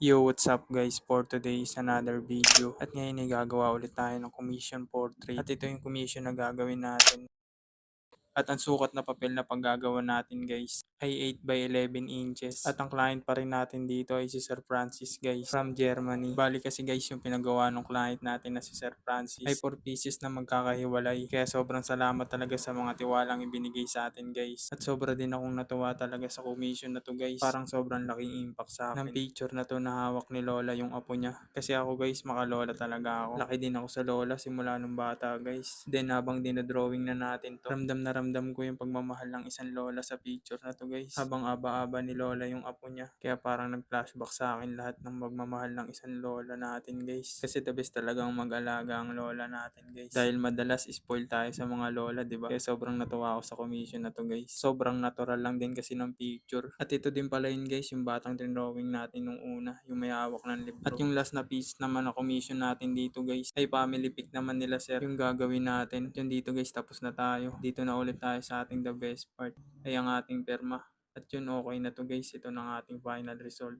Yo, what's up guys? For today is another video. At ngayon ay gagawa ulit tayo ng commission portrait. At ito yung commission na gagawin natin. At ang sukat na papel na paggagawa natin guys ay 8 by 11 inches. At ang client pa rin natin dito ay si Sir Francis guys from Germany. Bali kasi guys yung pinagawa ng client natin na si Sir Francis ay 4 pieces na magkakahiwalay. Kaya sobrang salamat talaga sa mga tiwalang ibinigay sa atin guys. At sobra din akong natuwa talaga sa commission na to guys. Parang sobrang laking impact sa akin. Ng picture na to na hawak ni Lola yung apo niya. Kasi ako guys makalola talaga ako. Laki din ako sa Lola simula nung bata guys. Then habang dinodrawing na natin to, ramdam ko yung pagmamahal ng isang lola sa picture na to guys. Habang aba-aba ni Lola yung apo niya. Kaya parang nag-flashback sa akin lahat ng magmamahal ng isang lola natin guys. Kasi the best talagang mag-alaga ang lola natin guys. Dahil madalas spoil tayo sa mga lola, di ba? Kaya sobrang natuwa ako sa commission na to guys. Sobrang natural lang din kasi ng picture. At ito din pala yun guys, yung batang drawing natin nung una, yung may hawak ng libro. At yung last na piece naman na commission natin dito guys, ay family pic naman nila sir yung gagawin natin. Yun dito guys, tapos na tayo. Dito na ulit tayo sa ating the best part, ay ang ating perma. At yun, okay na to guys, ito na ang ating final result.